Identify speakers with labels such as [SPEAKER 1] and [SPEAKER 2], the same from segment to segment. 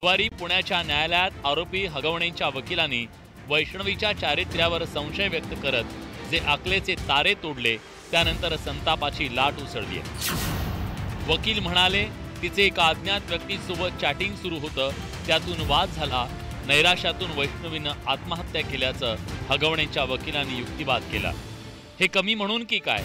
[SPEAKER 1] बुधवारी पुण्याच्या न्यायालयात आरोपी हगवणेंच्या वकिलांनी वैष्णवीच्या चारित्र्यावर संशय व्यक्त करत जे आकलेचे तारे तोडले त्यानंतर संतापाची लाट उसळली आहे। वकील म्हणाले, तिचे एका अज्ञात व्यक्तीसोबत चॅटिंग सुरू होतं, त्यातून वाद झाला। नैराश्यातून वैष्णवीनं आत्महत्या केल्याचं हगवणेंच्या वकिलांनी युक्तिवाद केला। हे कमी म्हणून की काय,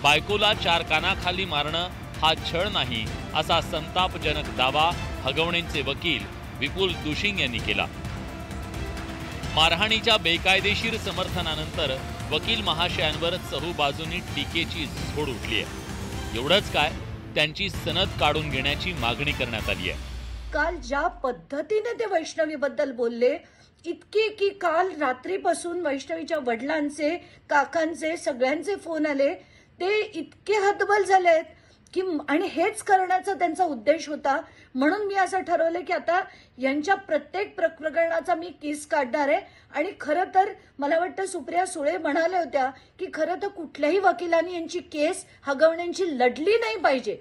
[SPEAKER 1] बायकोला चार कानाखाली मारणं हा छळ नाही, असा संतापजनक दावा हगवणेंचे वकील विपुल दुशिंग यांनी केला। मारहाणीच्या बेकायदेशीर समर्थनानंतर वकील महाशयांवर चहूबाजूंनी टीकेची झोड उठली आहे। एवढंच काय, त्यांची सनद काढून घेण्याची मागणी करण्यात आली आहे।
[SPEAKER 2] काल ज्या पद्धतीने ते वैष्णवीबद्दल बोलले, इतके की काल रात्रीपासून वैष्णवीच्या वडिलांचे, काकांचे, सगळ्यांचे फोन आले, ते इतके हतबल झालेत की आणि हेच करण्याचा त्यांचा उद्देश होता। म्हणून मी असं ठरवलं की आता यांच्या प्रत्येक प्रकरणाचा मी केस काढणार आहे। आणि खरं तर मला वाटतं सुप्रिया सुळे म्हणाल्या होत्या की खरं तर कुठल्याही वकिलांनी यांची केस हगवण्यांची लढली नाही पाहिजे।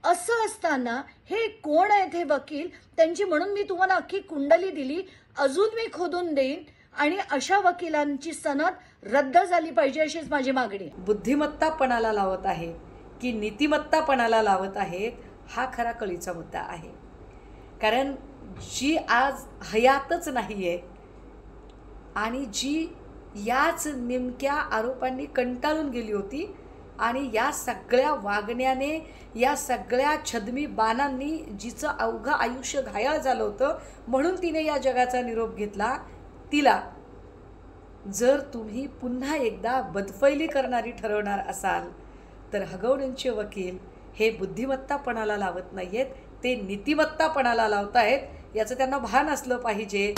[SPEAKER 2] असं असताना हे कोण आहेत हे वकील, त्यांची म्हणून मी तुम्हाला अख्खी कुंडली दिली, अजून मी खोदून देईन आणि अशा वकिलांची सनद रद्द झाली पाहिजे अशीच माझी मागणी आहे।
[SPEAKER 3] बुद्धिमत्तापणाला लावत आहे की नीतिमत्तापणाला लावत आहेत, हा खरा कळीचा मुद्दा आहे। कारण जी आज हयातच नाहीये आणि जी याच नेमक्या आरोपांनी कंटाळून गेली होती आणि या सगळ्या वागण्याने, या सगळ्या छद्मी बाणांनी जिचं अवघं आयुष्य घायाळ झालं होतं, म्हणून तिने या जगाचा निरोप घेतला, तिला जर तुम्ही पुन्हा एकदा बदफैली करणारी ठरवणार असाल तर हगवणेंचे वकील हे बुद्धिमत्तापणाला लावत नाहीयेत, ते नीतिमत्तापणाला लावतायत, याचं त्यांना भान असलं पाहिजे।